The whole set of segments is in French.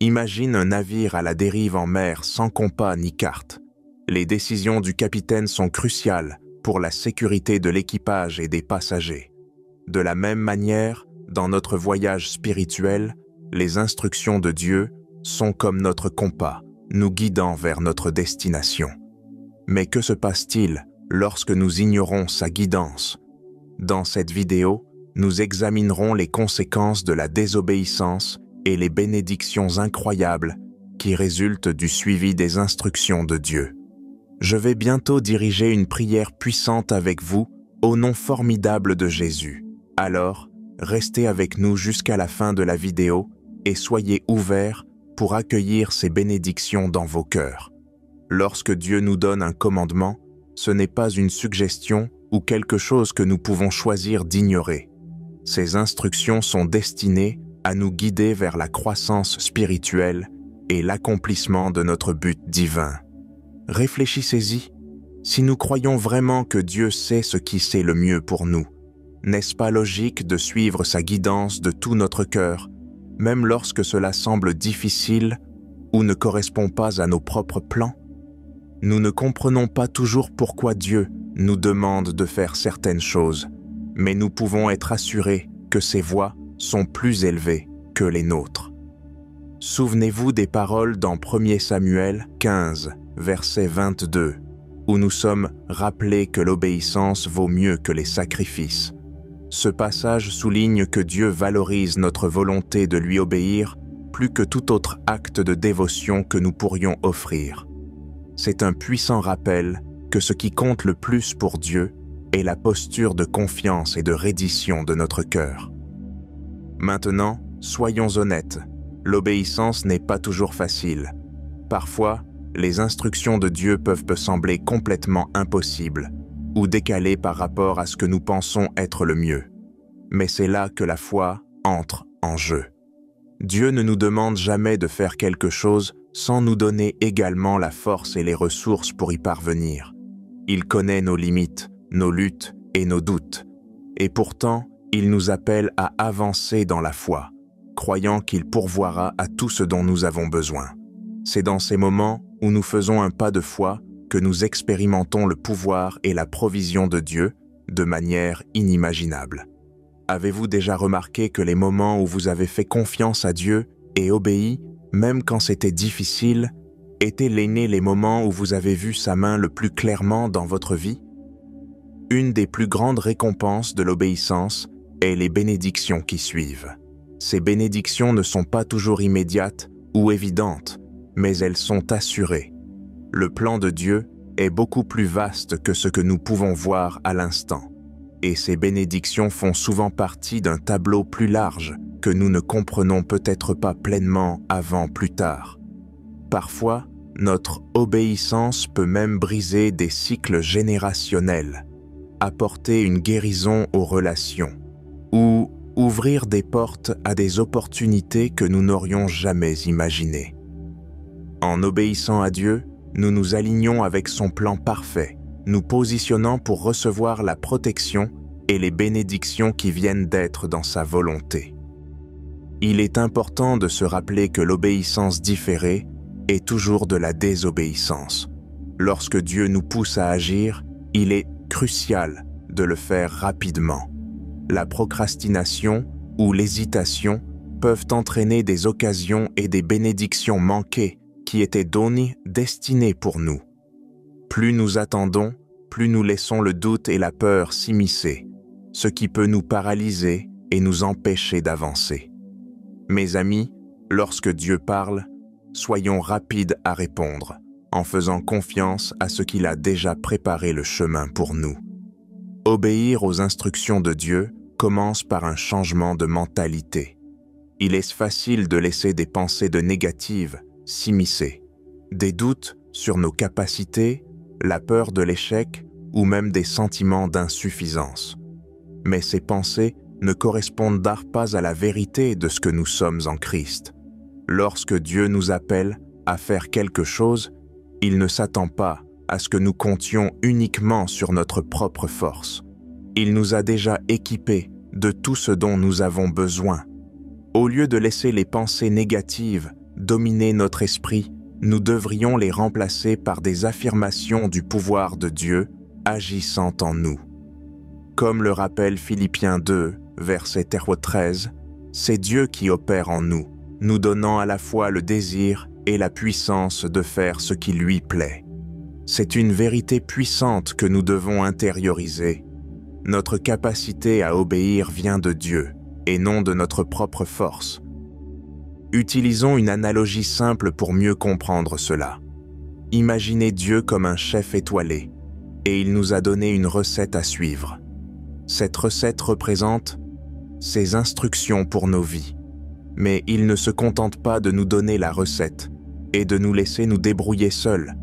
Imagine un navire à la dérive en mer sans compas ni carte. Les décisions du capitaine sont cruciales pour la sécurité de l'équipage et des passagers. De la même manière, dans notre voyage spirituel, les instructions de Dieu sont comme notre compas, nous guidant vers notre destination. Mais que se passe-t-il lorsque nous ignorons sa guidance? Dans cette vidéo, nous examinerons les conséquences de la désobéissance et les bénédictions incroyables qui résultent du suivi des instructions de Dieu. Je vais bientôt diriger une prière puissante avec vous au nom formidable de Jésus. Alors, restez avec nous jusqu'à la fin de la vidéo et soyez ouverts pour accueillir ces bénédictions dans vos cœurs. Lorsque Dieu nous donne un commandement, ce n'est pas une suggestion ou quelque chose que nous pouvons choisir d'ignorer. Ces instructions sont destinées à nous guider vers la croissance spirituelle et l'accomplissement de notre but divin. Réfléchissez-y. Si nous croyons vraiment que Dieu sait ce qui c'est le mieux pour nous, n'est-ce pas logique de suivre sa guidance de tout notre cœur, même lorsque cela semble difficile ou ne correspond pas à nos propres plans? Nous ne comprenons pas toujours pourquoi Dieu nous demande de faire certaines choses, mais nous pouvons être assurés que ses voies sont plus élevées que les nôtres. Souvenez-vous des paroles dans 1 Samuel 15, verset 22, où nous sommes rappelés que l'obéissance vaut mieux que les sacrifices. Ce passage souligne que Dieu valorise notre volonté de lui obéir plus que tout autre acte de dévotion que nous pourrions offrir. C'est un puissant rappel que ce qui compte le plus pour Dieu est la posture de confiance et de reddition de notre cœur. Maintenant, soyons honnêtes, l'obéissance n'est pas toujours facile. Parfois, les instructions de Dieu peuvent sembler complètement impossibles ou décalées par rapport à ce que nous pensons être le mieux. Mais c'est là que la foi entre en jeu. Dieu ne nous demande jamais de faire quelque chose sans nous donner également la force et les ressources pour y parvenir. Il connaît nos limites, nos luttes et nos doutes. Et pourtant, il nous appelle à avancer dans la foi, croyant qu'il pourvoira à tout ce dont nous avons besoin. C'est dans ces moments où nous faisons un pas de foi que nous expérimentons le pouvoir et la provision de Dieu de manière inimaginable. Avez-vous déjà remarqué que les moments où vous avez fait confiance à Dieu et obéi, même quand c'était difficile, étaient les moments où vous avez vu sa main le plus clairement dans votre vie? Une des plus grandes récompenses de l'obéissance est les bénédictions qui suivent. Ces bénédictions ne sont pas toujours immédiates ou évidentes, mais elles sont assurées. Le plan de Dieu est beaucoup plus vaste que ce que nous pouvons voir à l'instant, et ces bénédictions font souvent partie d'un tableau plus large que nous ne comprenons peut-être pas pleinement avant plus tard. Parfois, notre obéissance peut même briser des cycles générationnels, apporter une guérison aux relations, ou ouvrir des portes à des opportunités que nous n'aurions jamais imaginées. En obéissant à Dieu, nous nous alignons avec son plan parfait, nous positionnant pour recevoir la protection et les bénédictions qui viennent d'être dans sa volonté. Il est important de se rappeler que l'obéissance différée est toujours de la désobéissance. Lorsque Dieu nous pousse à agir, il est crucial de le faire rapidement. La procrastination ou l'hésitation peuvent entraîner des occasions et des bénédictions manquées qui étaient destinées pour nous. Plus nous attendons, plus nous laissons le doute et la peur s'immiscer, ce qui peut nous paralyser et nous empêcher d'avancer. Mes amis, lorsque Dieu parle, soyons rapides à répondre, en faisant confiance à ce qu'il a déjà préparé le chemin pour nous. Obéir aux instructions de Dieu commence par un changement de mentalité. Il est facile de laisser des pensées négatives s'immiscer, des doutes sur nos capacités, la peur de l'échec ou même des sentiments d'insuffisance. Mais ces pensées ne correspondent pas à la vérité de ce que nous sommes en Christ. Lorsque Dieu nous appelle à faire quelque chose, il ne s'attend pas à ce que nous comptions uniquement sur notre propre force. Il nous a déjà équipés de tout ce dont nous avons besoin. Au lieu de laisser les pensées négatives dominer notre esprit, nous devrions les remplacer par des affirmations du pouvoir de Dieu agissant en nous. Comme le rappelle Philippiens 2, verset 13, c'est Dieu qui opère en nous, nous donnant à la fois le désir et la puissance de faire ce qui lui plaît. C'est une vérité puissante que nous devons intérioriser. Notre capacité à obéir vient de Dieu et non de notre propre force. Utilisons une analogie simple pour mieux comprendre cela. Imaginez Dieu comme un chef étoilé, et il nous a donné une recette à suivre. Cette recette représente ses instructions pour nos vies. Mais il ne se contente pas de nous donner la recette et de nous laisser nous débrouiller seuls.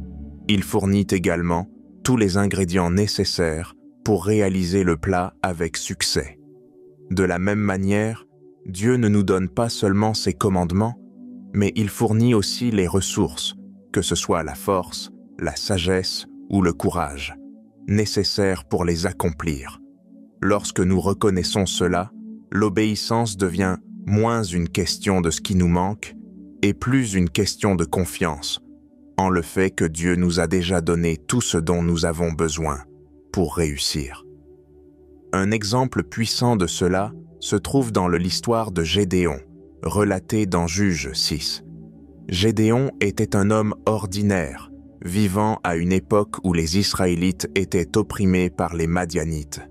Il fournit également tous les ingrédients nécessaires pour réaliser le plat avec succès. De la même manière, Dieu ne nous donne pas seulement ses commandements, mais il fournit aussi les ressources, que ce soit la force, la sagesse ou le courage, nécessaires pour les accomplir. Lorsque nous reconnaissons cela, l'obéissance devient moins une question de ce qui nous manque et plus une question de confiance en le fait que Dieu nous a déjà donné tout ce dont nous avons besoin pour réussir. Un exemple puissant de cela se trouve dans l'histoire de Gédéon, relatée dans Juges 6. Gédéon était un homme ordinaire, vivant à une époque où les Israélites étaient opprimés par les Madianites.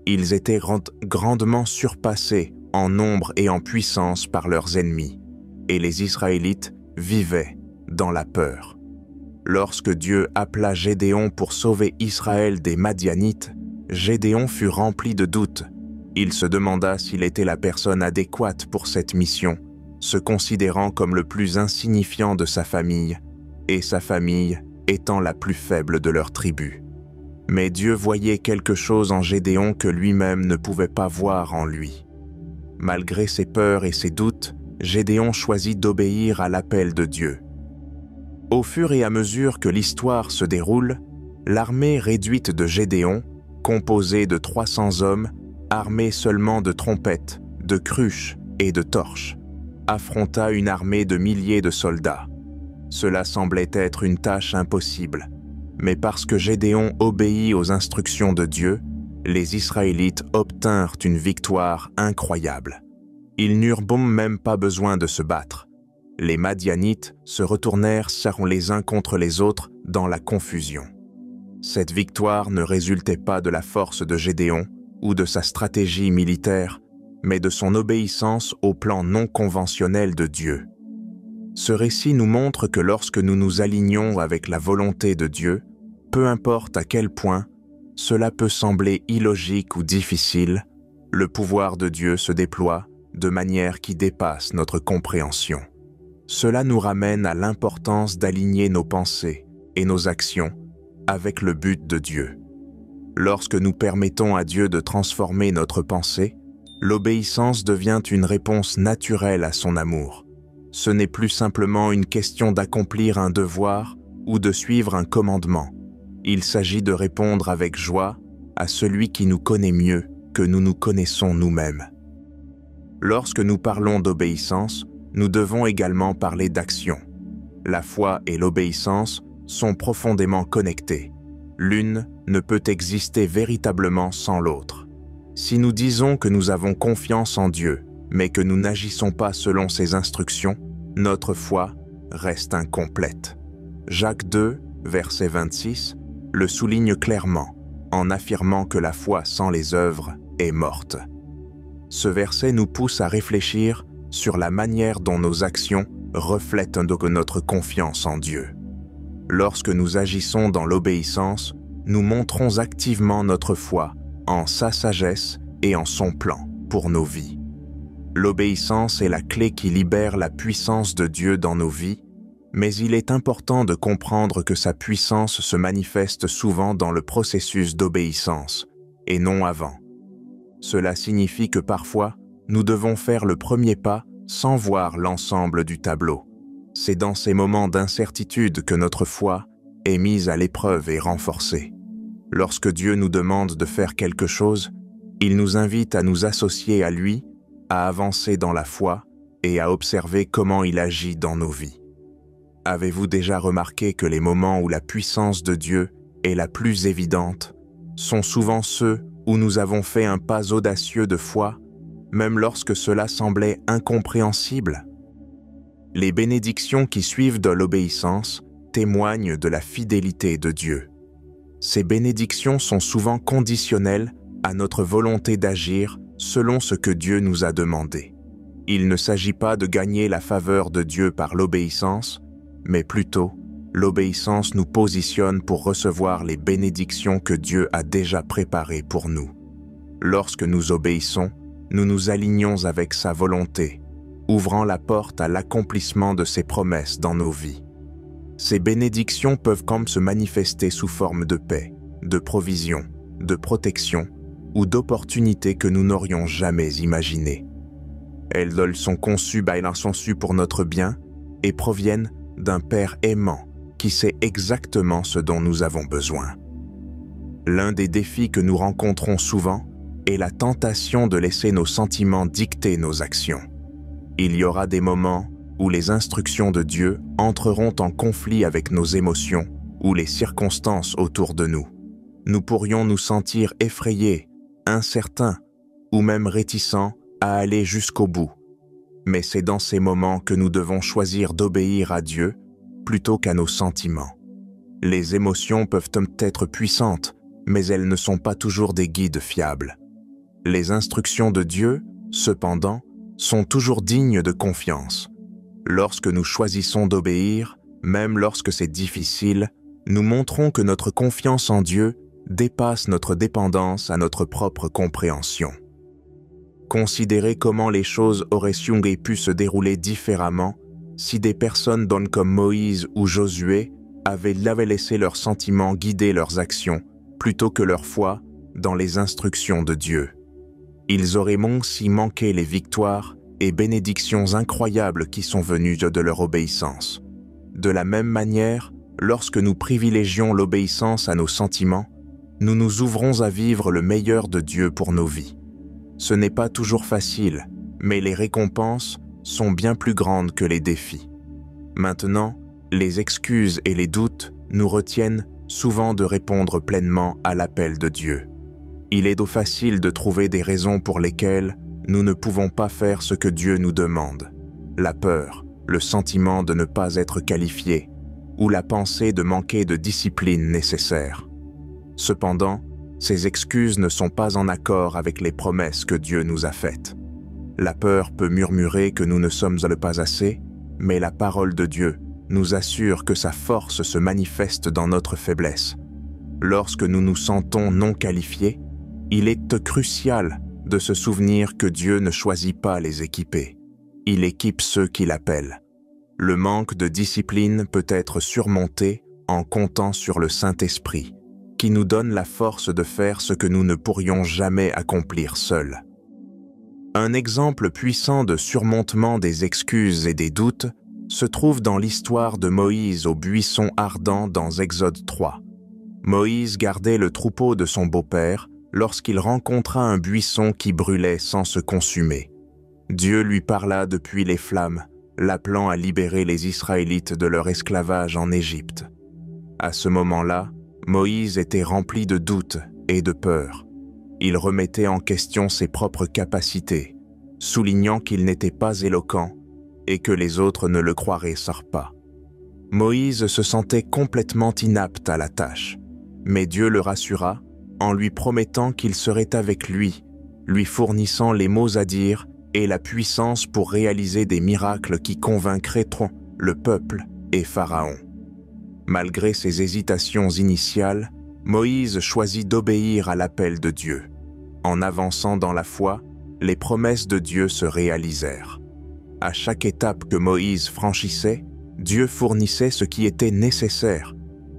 Ils étaient grandement surpassés en nombre et en puissance par leurs ennemis, et les Israélites vivaient dans la peur. Lorsque Dieu appela Gédéon pour sauver Israël des Madianites, Gédéon fut rempli de doutes. Il se demanda s'il était la personne adéquate pour cette mission, se considérant comme le plus insignifiant de sa famille, et sa famille étant la plus faible de leur tribu. Mais Dieu voyait quelque chose en Gédéon que lui-même ne pouvait pas voir en lui. Malgré ses peurs et ses doutes, Gédéon choisit d'obéir à l'appel de Dieu. Au fur et à mesure que l'histoire se déroule, l'armée réduite de Gédéon, composée de 300 hommes, armés seulement de trompettes, de cruches et de torches, affronta une armée de milliers de soldats. Cela semblait être une tâche impossible, mais parce que Gédéon obéit aux instructions de Dieu, les Israélites obtinrent une victoire incroyable. Ils n'eurent même pas besoin de se battre. Les Madianites se retournèrent les uns contre les autres dans la confusion. Cette victoire ne résultait pas de la force de Gédéon ou de sa stratégie militaire, mais de son obéissance au plan non conventionnel de Dieu. Ce récit nous montre que lorsque nous nous alignons avec la volonté de Dieu, peu importe à quel point cela peut sembler illogique ou difficile, le pouvoir de Dieu se déploie de manière qui dépasse notre compréhension. Cela nous ramène à l'importance d'aligner nos pensées et nos actions avec le but de Dieu. Lorsque nous permettons à Dieu de transformer notre pensée, l'obéissance devient une réponse naturelle à son amour. Ce n'est plus simplement une question d'accomplir un devoir ou de suivre un commandement. Il s'agit de répondre avec joie à celui qui nous connaît mieux que nous nous connaissons nous-mêmes. Lorsque nous parlons d'obéissance, nous devons également parler d'action. La foi et l'obéissance sont profondément connectées. L'une ne peut exister véritablement sans l'autre. Si nous disons que nous avons confiance en Dieu, mais que nous n'agissons pas selon ses instructions, notre foi reste incomplète. Jacques 2, verset 26, le souligne clairement en affirmant que la foi sans les œuvres est morte. Ce verset nous pousse à réfléchir sur la manière dont nos actions reflètent notre confiance en Dieu. Lorsque nous agissons dans l'obéissance, nous montrons activement notre foi en sa sagesse et en son plan pour nos vies. L'obéissance est la clé qui libère la puissance de Dieu dans nos vies, mais il est important de comprendre que sa puissance se manifeste souvent dans le processus d'obéissance, et non avant. Cela signifie que parfois, nous devons faire le premier pas sans voir l'ensemble du tableau. C'est dans ces moments d'incertitude que notre foi est mise à l'épreuve et renforcée. Lorsque Dieu nous demande de faire quelque chose, il nous invite à nous associer à lui, à avancer dans la foi et à observer comment il agit dans nos vies. Avez-vous déjà remarqué que les moments où la puissance de Dieu est la plus évidente sont souvent ceux où nous avons fait un pas audacieux de foi, même lorsque cela semblait incompréhensible? Les bénédictions qui suivent de l'obéissance témoignent de la fidélité de Dieu. Ces bénédictions sont souvent conditionnelles à notre volonté d'agir selon ce que Dieu nous a demandé. Il ne s'agit pas de gagner la faveur de Dieu par l'obéissance, mais plutôt, l'obéissance nous positionne pour recevoir les bénédictions que Dieu a déjà préparées pour nous. Lorsque nous obéissons, nous nous alignons avec sa volonté, ouvrant la porte à l'accomplissement de ses promesses dans nos vies. Ces bénédictions peuvent comme se manifester sous forme de paix, de provision, de protection ou d'opportunités que nous n'aurions jamais imaginées. Elles sont conçues pour notre bien et proviennent d'un Père aimant qui sait exactement ce dont nous avons besoin. L'un des défis que nous rencontrons souvent est la tentation de laisser nos sentiments dicter nos actions. Il y aura des moments où les instructions de Dieu entreront en conflit avec nos émotions ou les circonstances autour de nous. Nous pourrions nous sentir effrayés, incertains ou même réticents à aller jusqu'au bout. Mais c'est dans ces moments que nous devons choisir d'obéir à Dieu plutôt qu'à nos sentiments. Les émotions peuvent être puissantes, mais elles ne sont pas toujours des guides fiables. Les instructions de Dieu, cependant, sont toujours dignes de confiance. Lorsque nous choisissons d'obéir, même lorsque c'est difficile, nous montrons que notre confiance en Dieu dépasse notre dépendance à notre propre compréhension. Considérez comment les choses auraient pu se dérouler différemment si des personnes comme Moïse ou Josué avaient laissé leurs sentiments guider leurs actions plutôt que leur foi dans les instructions de Dieu. Ils auraient aussi manqué les victoires et bénédictions incroyables qui sont venues de leur obéissance. De la même manière, lorsque nous privilégions l'obéissance à nos sentiments, nous nous ouvrons à vivre le meilleur de Dieu pour nos vies. Ce n'est pas toujours facile, mais les récompenses sont bien plus grandes que les défis. Maintenant, les excuses et les doutes nous retiennent souvent de répondre pleinement à l'appel de Dieu. Il est facile de trouver des raisons pour lesquelles nous ne pouvons pas faire ce que Dieu nous demande. La peur, le sentiment de ne pas être qualifié, ou la pensée de manquer de discipline nécessaire. Cependant, ces excuses ne sont pas en accord avec les promesses que Dieu nous a faites. La peur peut murmurer que nous ne sommes pas assez, mais la parole de Dieu nous assure que sa force se manifeste dans notre faiblesse. Lorsque nous nous sentons non qualifiés, il est crucial de se souvenir que Dieu ne choisit pas les équipés. Il équipe ceux qui l'appellent. Le manque de discipline peut être surmonté en comptant sur le Saint-Esprit, qui nous donne la force de faire ce que nous ne pourrions jamais accomplir seuls. Un exemple puissant de surmontement des excuses et des doutes se trouve dans l'histoire de Moïse au buisson ardent dans Exode 3. Moïse gardait le troupeau de son beau-père lorsqu'il rencontra un buisson qui brûlait sans se consumer. Dieu lui parla depuis les flammes, l'appelant à libérer les Israélites de leur esclavage en Égypte. À ce moment-là, Moïse était rempli de doutes et de peur. Il remettait en question ses propres capacités, soulignant qu'il n'était pas éloquent et que les autres ne le croiraient pas. Moïse se sentait complètement inapte à la tâche, mais Dieu le rassura en lui promettant qu'il serait avec lui fournissant les mots à dire et la puissance pour réaliser des miracles qui convaincraient le peuple et Pharaon. Malgré ses hésitations initiales, Moïse choisit d'obéir à l'appel de Dieu. En avançant dans la foi, les promesses de Dieu se réalisèrent. À chaque étape que Moïse franchissait, Dieu fournissait ce qui était nécessaire,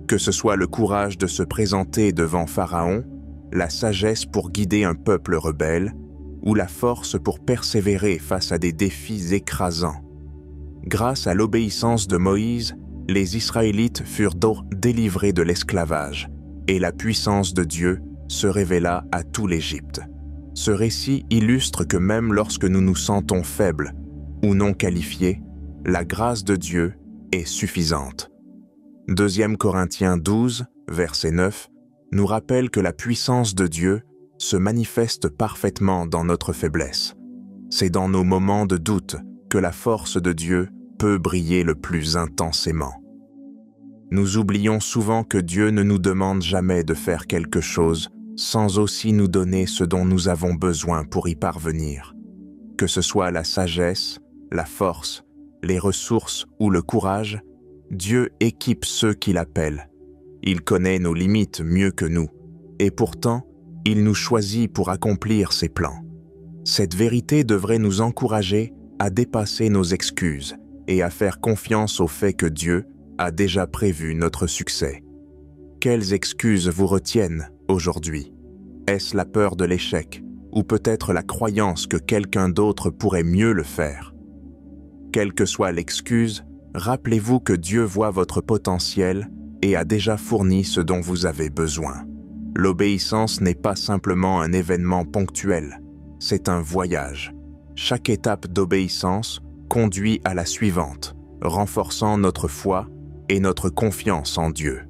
que ce soit le courage de se présenter devant Pharaon, la sagesse pour guider un peuple rebelle, ou la force pour persévérer face à des défis écrasants. Grâce à l'obéissance de Moïse, les Israélites furent donc délivrés de l'esclavage, et la puissance de Dieu se révéla à tout l'Égypte. Ce récit illustre que même lorsque nous nous sentons faibles, ou non qualifiée, la grâce de Dieu est suffisante. 2 Corinthiens 12, verset 9, nous rappelle que la puissance de Dieu se manifeste parfaitement dans notre faiblesse. C'est dans nos moments de doute que la force de Dieu peut briller le plus intensément. Nous oublions souvent que Dieu ne nous demande jamais de faire quelque chose sans aussi nous donner ce dont nous avons besoin pour y parvenir. Que ce soit la sagesse, la force, les ressources ou le courage, Dieu équipe ceux qui l'appellent. Il connaît nos limites mieux que nous, et pourtant, il nous choisit pour accomplir ses plans. Cette vérité devrait nous encourager à dépasser nos excuses et à faire confiance au fait que Dieu a déjà prévu notre succès. Quelles excuses vous retiennent aujourd'hui? Est-ce la peur de l'échec ou peut-être la croyance que quelqu'un d'autre pourrait mieux le faire? Quelle que soit l'excuse, rappelez-vous que Dieu voit votre potentiel et a déjà fourni ce dont vous avez besoin. L'obéissance n'est pas simplement un événement ponctuel, c'est un voyage. Chaque étape d'obéissance conduit à la suivante, renforçant notre foi et notre confiance en Dieu.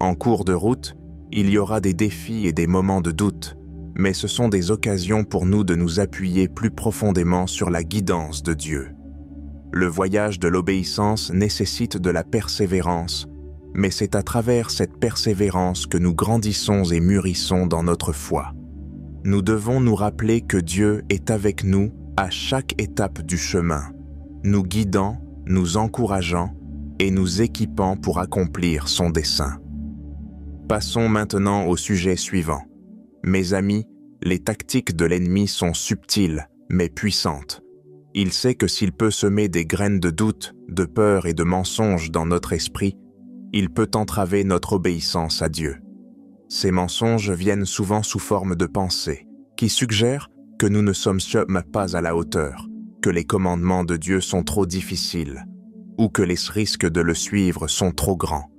En cours de route, il y aura des défis et des moments de doute, mais ce sont des occasions pour nous de nous appuyer plus profondément sur la guidance de Dieu. Le voyage de l'obéissance nécessite de la persévérance, mais c'est à travers cette persévérance que nous grandissons et mûrissons dans notre foi. Nous devons nous rappeler que Dieu est avec nous à chaque étape du chemin, nous guidant, nous encourageant et nous équipant pour accomplir son dessein. Passons maintenant au sujet suivant. Mes amis, les tactiques de l'ennemi sont subtiles, mais puissantes. Il sait que s'il peut semer des graines de doute, de peur et de mensonges dans notre esprit, il peut entraver notre obéissance à Dieu. Ces mensonges viennent souvent sous forme de pensées, qui suggèrent que nous ne sommes pas à la hauteur, que les commandements de Dieu sont trop difficiles, ou que les risques de le suivre sont trop grands.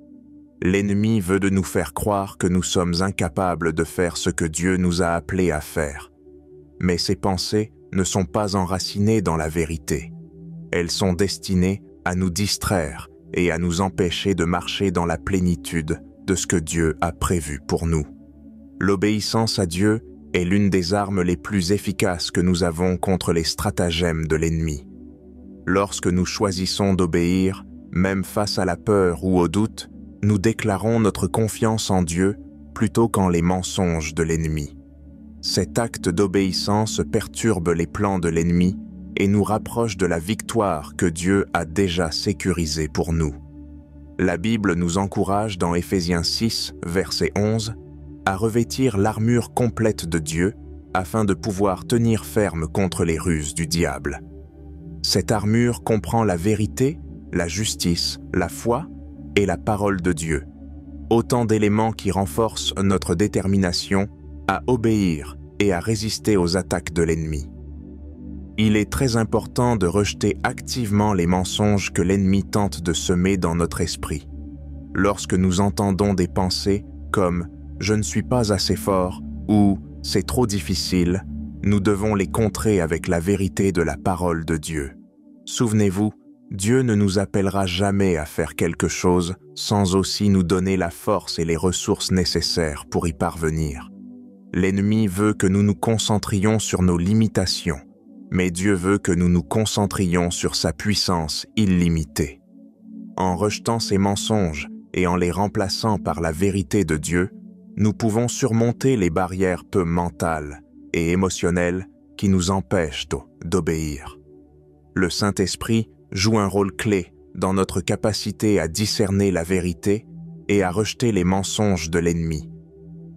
L'ennemi veut de nous faire croire que nous sommes incapables de faire ce que Dieu nous a appelés à faire. Mais ces pensées ne sont pas enracinées dans la vérité. Elles sont destinées à nous distraire et à nous empêcher de marcher dans la plénitude de ce que Dieu a prévu pour nous. L'obéissance à Dieu est l'une des armes les plus efficaces que nous avons contre les stratagèmes de l'ennemi. Lorsque nous choisissons d'obéir, même face à la peur ou au doute, nous déclarons notre confiance en Dieu plutôt qu'en les mensonges de l'ennemi. Cet acte d'obéissance perturbe les plans de l'ennemi et nous rapproche de la victoire que Dieu a déjà sécurisée pour nous. La Bible nous encourage dans Éphésiens 6, verset 11, à revêtir l'armure complète de Dieu afin de pouvoir tenir ferme contre les ruses du diable. Cette armure comprend la vérité, la justice, la foi et la parole de Dieu, autant d'éléments qui renforcent notre détermination à obéir et à résister aux attaques de l'ennemi. Il est très important de rejeter activement les mensonges que l'ennemi tente de semer dans notre esprit. Lorsque nous entendons des pensées comme « je ne suis pas assez fort » ou « c'est trop difficile », nous devons les contrer avec la vérité de la parole de Dieu. Souvenez-vous, Dieu ne nous appellera jamais à faire quelque chose sans aussi nous donner la force et les ressources nécessaires pour y parvenir. L'ennemi veut que nous nous concentrions sur nos limitations, mais Dieu veut que nous nous concentrions sur sa puissance illimitée. En rejetant ces mensonges et en les remplaçant par la vérité de Dieu, nous pouvons surmonter les barrières peu mentales et émotionnelles qui nous empêchent d'obéir. Le Saint-Esprit joue un rôle clé dans notre capacité à discerner la vérité et à rejeter les mensonges de l'ennemi.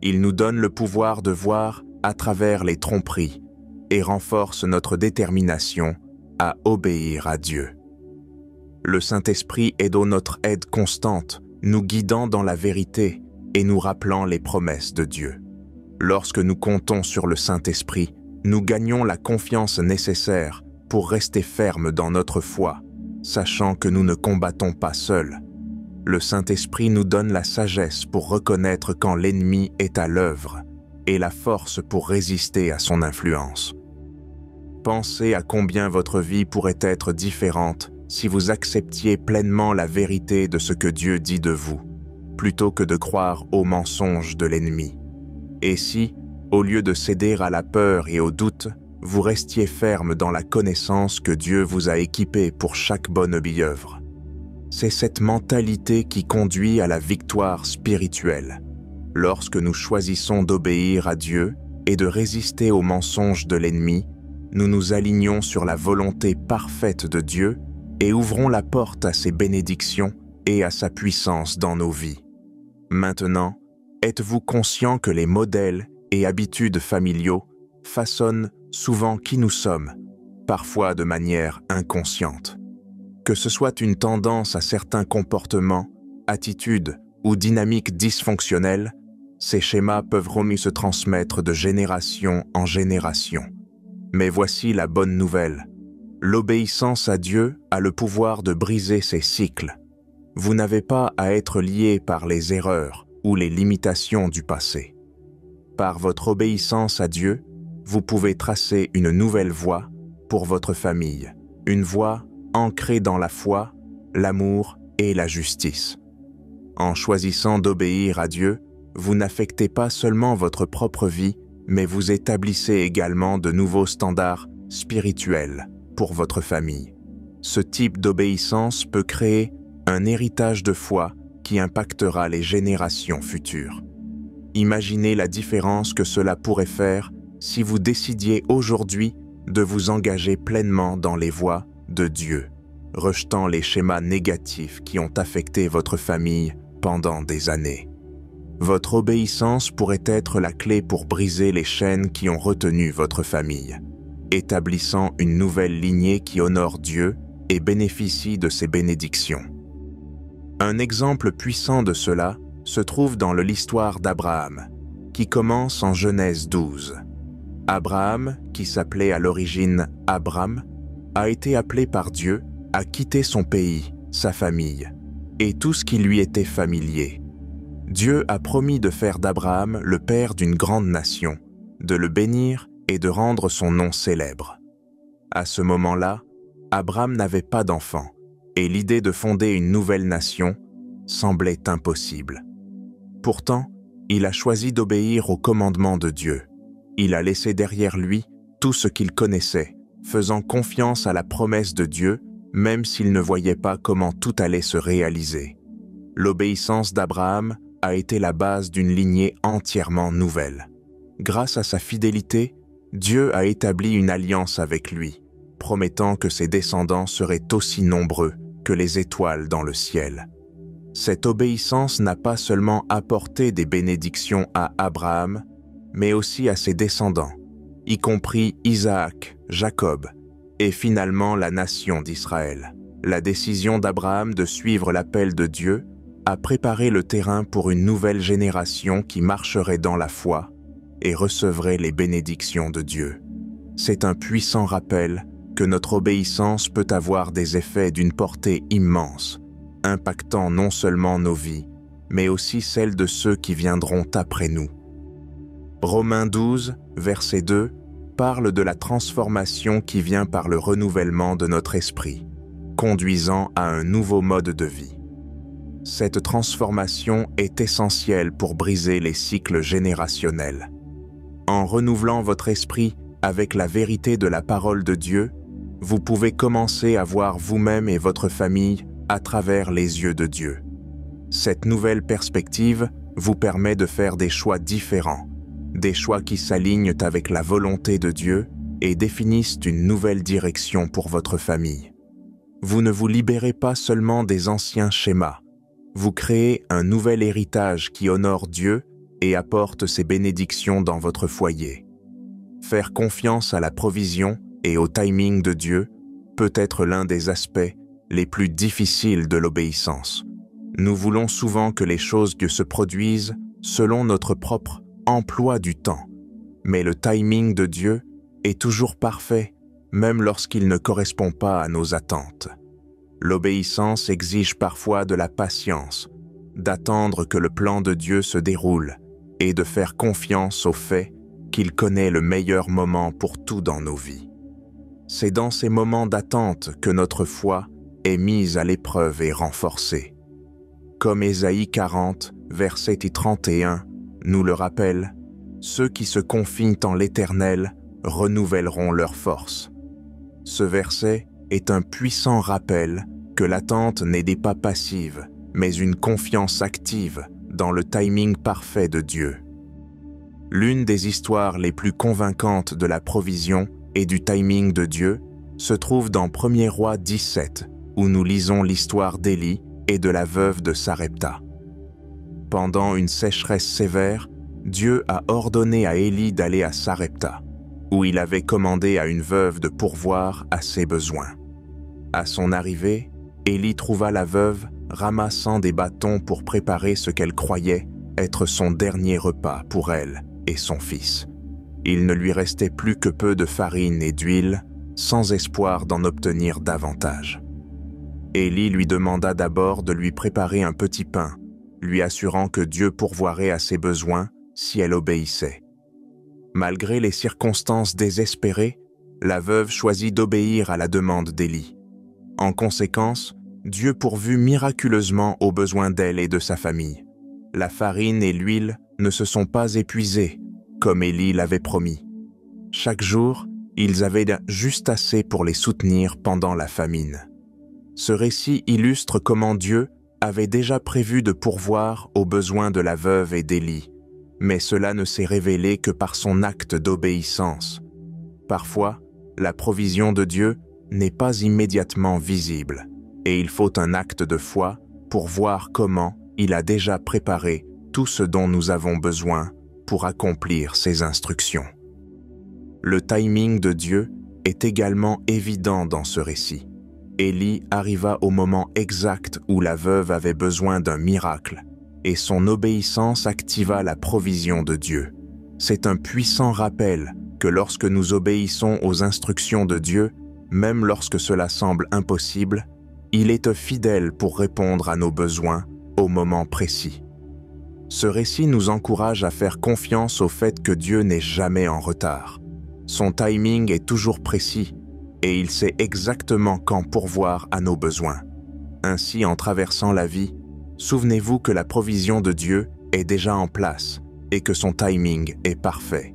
Il nous donne le pouvoir de voir à travers les tromperies et renforce notre détermination à obéir à Dieu. Le Saint-Esprit est notre aide constante, nous guidant dans la vérité et nous rappelant les promesses de Dieu. Lorsque nous comptons sur le Saint-Esprit, nous gagnons la confiance nécessaire pour rester fermes dans notre foi, sachant que nous ne combattons pas seuls. Le Saint-Esprit nous donne la sagesse pour reconnaître quand l'ennemi est à l'œuvre et la force pour résister à son influence. Pensez à combien votre vie pourrait être différente si vous acceptiez pleinement la vérité de ce que Dieu dit de vous, plutôt que de croire aux mensonges de l'ennemi. Et si, au lieu de céder à la peur et au doute, vous restiez ferme dans la connaissance que Dieu vous a équipée pour chaque bonne œuvre. C'est cette mentalité qui conduit à la victoire spirituelle. Lorsque nous choisissons d'obéir à Dieu et de résister aux mensonges de l'ennemi, nous nous alignons sur la volonté parfaite de Dieu et ouvrons la porte à ses bénédictions et à sa puissance dans nos vies. Maintenant, êtes-vous conscient que les modèles et habitudes familiaux façonnent souvent qui nous sommes, parfois de manière inconsciente? Que ce soit une tendance à certains comportements, attitudes ou dynamiques dysfonctionnelles, ces schémas peuvent se transmettre de génération en génération. Mais voici la bonne nouvelle. L'obéissance à Dieu a le pouvoir de briser ces cycles. Vous n'avez pas à être lié par les erreurs ou les limitations du passé. Par votre obéissance à Dieu, vous pouvez tracer une nouvelle voie pour votre famille, une voie ancrée dans la foi, l'amour et la justice. En choisissant d'obéir à Dieu, vous n'affectez pas seulement votre propre vie, mais vous établissez également de nouveaux standards spirituels pour votre famille. Ce type d'obéissance peut créer un héritage de foi qui impactera les générations futures. Imaginez la différence que cela pourrait faire si vous décidiez aujourd'hui de vous engager pleinement dans les voies de Dieu, rejetant les schémas négatifs qui ont affecté votre famille pendant des années. Votre obéissance pourrait être la clé pour briser les chaînes qui ont retenu votre famille, établissant une nouvelle lignée qui honore Dieu et bénéficie de ses bénédictions. Un exemple puissant de cela se trouve dans l'histoire d'Abraham, qui commence en Genèse 12. Abraham, qui s'appelait à l'origine Abram, a été appelé par Dieu à quitter son pays, sa famille, et tout ce qui lui était familier. Dieu a promis de faire d'Abraham le père d'une grande nation, de le bénir et de rendre son nom célèbre. À ce moment-là, Abraham n'avait pas d'enfant, et l'idée de fonder une nouvelle nation semblait impossible. Pourtant, il a choisi d'obéir au commandement de Dieu. Il a laissé derrière lui tout ce qu'il connaissait, faisant confiance à la promesse de Dieu, même s'il ne voyait pas comment tout allait se réaliser. L'obéissance d'Abraham a été la base d'une lignée entièrement nouvelle. Grâce à sa fidélité, Dieu a établi une alliance avec lui, promettant que ses descendants seraient aussi nombreux que les étoiles dans le ciel. Cette obéissance n'a pas seulement apporté des bénédictions à Abraham, mais aussi à ses descendants, y compris Isaac, Jacob, et finalement la nation d'Israël. La décision d'Abraham de suivre l'appel de Dieu a préparé le terrain pour une nouvelle génération qui marcherait dans la foi et recevrait les bénédictions de Dieu. C'est un puissant rappel que notre obéissance peut avoir des effets d'une portée immense, impactant non seulement nos vies, mais aussi celles de ceux qui viendront après nous. Romains 12, verset 2, parle de la transformation qui vient par le renouvellement de notre esprit, conduisant à un nouveau mode de vie. Cette transformation est essentielle pour briser les cycles générationnels. En renouvelant votre esprit avec la vérité de la parole de Dieu, vous pouvez commencer à voir vous-même et votre famille à travers les yeux de Dieu. Cette nouvelle perspective vous permet de faire des choix différents, des choix qui s'alignent avec la volonté de Dieu et définissent une nouvelle direction pour votre famille. Vous ne vous libérez pas seulement des anciens schémas, vous créez un nouvel héritage qui honore Dieu et apporte ses bénédictions dans votre foyer. Faire confiance à la provision et au timing de Dieu peut être l'un des aspects les plus difficiles de l'obéissance. Nous voulons souvent que les choses se produisent selon notre propre emploi du temps, mais le timing de Dieu est toujours parfait, même lorsqu'il ne correspond pas à nos attentes. L'obéissance exige parfois de la patience, d'attendre que le plan de Dieu se déroule et de faire confiance au fait qu'il connaît le meilleur moment pour tout dans nos vies. C'est dans ces moments d'attente que notre foi est mise à l'épreuve et renforcée. Comme Ésaïe 40, verset 31, nous le rappelle, « Ceux qui se confient en l'Éternel renouvelleront leur force ». Ce verset est un puissant rappel que l'attente n'est des pas passives, mais une confiance active dans le timing parfait de Dieu. L'une des histoires les plus convaincantes de la provision et du timing de Dieu se trouve dans 1er Roi 17, où nous lisons l'histoire d'Élie et de la veuve de Sarepta. Pendant une sécheresse sévère, Dieu a ordonné à Élie d'aller à Sarepta, où il avait commandé à une veuve de pourvoir à ses besoins. À son arrivée, Élie trouva la veuve ramassant des bâtons pour préparer ce qu'elle croyait être son dernier repas pour elle et son fils. Il ne lui restait plus que peu de farine et d'huile, sans espoir d'en obtenir davantage. Élie lui demanda d'abord de lui préparer un petit pain, lui assurant que Dieu pourvoirait à ses besoins si elle obéissait. Malgré les circonstances désespérées, la veuve choisit d'obéir à la demande d'Élie. En conséquence, Dieu pourvut miraculeusement aux besoins d'elle et de sa famille. La farine et l'huile ne se sont pas épuisées, comme Élie l'avait promis. Chaque jour, ils avaient juste assez pour les soutenir pendant la famine. Ce récit illustre comment Dieu avait déjà prévu de pourvoir aux besoins de la veuve et d'Élie, mais cela ne s'est révélé que par son acte d'obéissance. Parfois, la provision de Dieu n'est pas immédiatement visible, et il faut un acte de foi pour voir comment il a déjà préparé tout ce dont nous avons besoin pour accomplir ses instructions. Le timing de Dieu est également évident dans ce récit. Élie arriva au moment exact où la veuve avait besoin d'un miracle, et son obéissance activa la provision de Dieu. C'est un puissant rappel que lorsque nous obéissons aux instructions de Dieu, même lorsque cela semble impossible, il est fidèle pour répondre à nos besoins au moment précis. Ce récit nous encourage à faire confiance au fait que Dieu n'est jamais en retard. Son timing est toujours précis et il sait exactement quand pourvoir à nos besoins. Ainsi, en traversant la vie, souvenez-vous que la provision de Dieu est déjà en place et que son timing est parfait.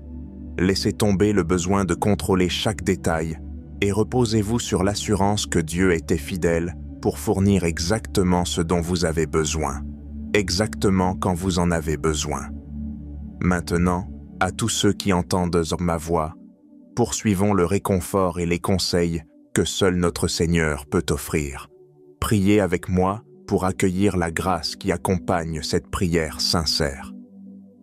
Laissez tomber le besoin de contrôler chaque détail et reposez-vous sur l'assurance que Dieu était fidèle pour fournir exactement ce dont vous avez besoin, exactement quand vous en avez besoin. Maintenant, à tous ceux qui entendent ma voix, poursuivons le réconfort et les conseils que seul notre Seigneur peut offrir. Priez avec moi pour accueillir la grâce qui accompagne cette prière sincère.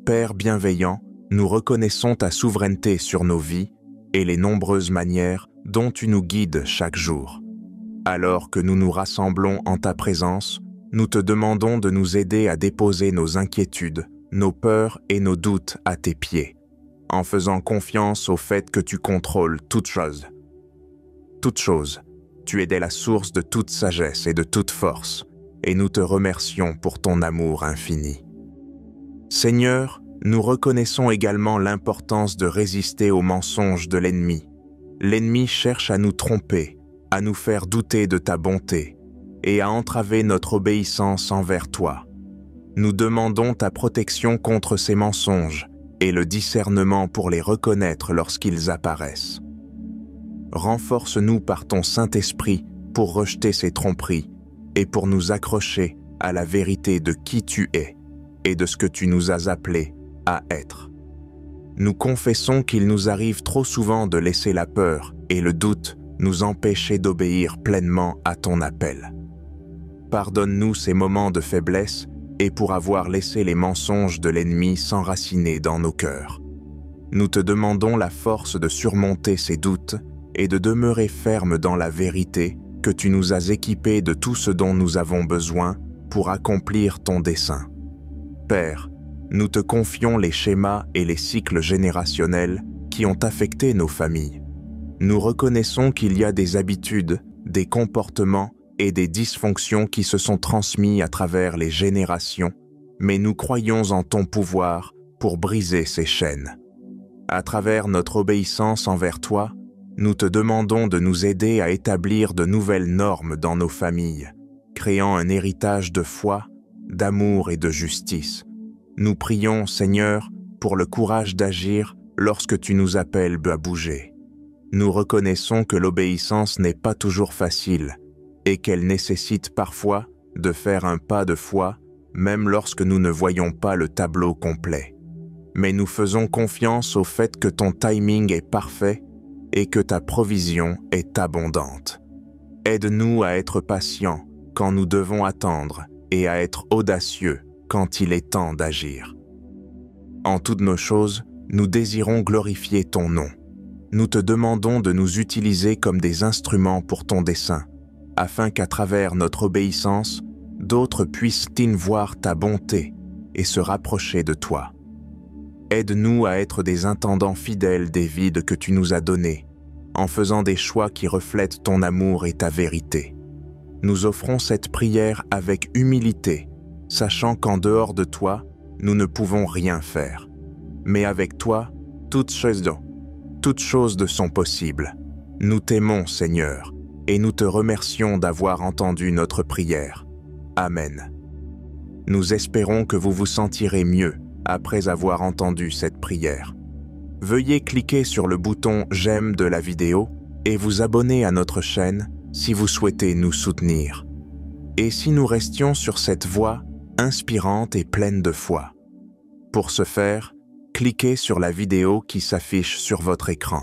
Père bienveillant, nous reconnaissons ta souveraineté sur nos vies et les nombreuses manières dont tu nous guides chaque jour. Alors que nous nous rassemblons en ta présence, nous te demandons de nous aider à déposer nos inquiétudes, nos peurs et nos doutes à tes pieds, en faisant confiance au fait que tu contrôles toutes choses. Toute chose, tu es la source de toute sagesse et de toute force, et nous te remercions pour ton amour infini. Seigneur, nous reconnaissons également l'importance de résister aux mensonges de l'ennemi. L'ennemi cherche à nous tromper, à nous faire douter de ta bonté et à entraver notre obéissance envers toi. Nous demandons ta protection contre ces mensonges et le discernement pour les reconnaître lorsqu'ils apparaissent. Renforce-nous par ton Saint-Esprit pour rejeter ces tromperies et pour nous accrocher à la vérité de qui tu es et de ce que tu nous as appelés à être. Nous confessons qu'il nous arrive trop souvent de laisser la peur et le doute nous empêcher d'obéir pleinement à ton appel. Pardonne-nous ces moments de faiblesse et pour avoir laissé les mensonges de l'ennemi s'enraciner dans nos cœurs. Nous te demandons la force de surmonter ces doutes et de demeurer ferme dans la vérité que tu nous as équipés de tout ce dont nous avons besoin pour accomplir ton dessein. Père, nous te confions les schémas et les cycles générationnels qui ont affecté nos familles. Nous reconnaissons qu'il y a des habitudes, des comportements et des dysfonctions qui se sont transmis à travers les générations, mais nous croyons en ton pouvoir pour briser ces chaînes. À travers notre obéissance envers toi, Nous te demandons de nous aider à établir de nouvelles normes dans nos familles, créant un héritage de foi, d'amour et de justice. Nous prions, Seigneur, pour le courage d'agir lorsque tu nous appelles à bouger. Nous reconnaissons que l'obéissance n'est pas toujours facile et qu'elle nécessite parfois de faire un pas de foi, même lorsque nous ne voyons pas le tableau complet. Mais nous faisons confiance au fait que ton timing est parfait et que ta provision est abondante. Aide-nous à être patients quand nous devons attendre et à être audacieux quand il est temps d'agir. En toutes nos choses, nous désirons glorifier ton nom. Nous te demandons de nous utiliser comme des instruments pour ton dessein, afin qu'à travers notre obéissance, d'autres puissent voir ta bonté et se rapprocher de toi. Aide-nous à être des intendants fidèles des vies que tu nous as données, en faisant des choix qui reflètent ton amour et ta vérité. Nous offrons cette prière avec humilité, sachant qu'en dehors de toi, nous ne pouvons rien faire. Mais avec toi, toutes choses sont possibles. Nous t'aimons, Seigneur, et nous te remercions d'avoir entendu notre prière. Amen. Nous espérons que vous vous sentirez mieux après avoir entendu cette prière. Veuillez cliquer sur le bouton « J'aime » de la vidéo et vous abonner à notre chaîne si vous souhaitez nous soutenir. Et si nous restions sur cette voie inspirante et pleine de foi. Pour ce faire, cliquez sur la vidéo qui s'affiche sur votre écran.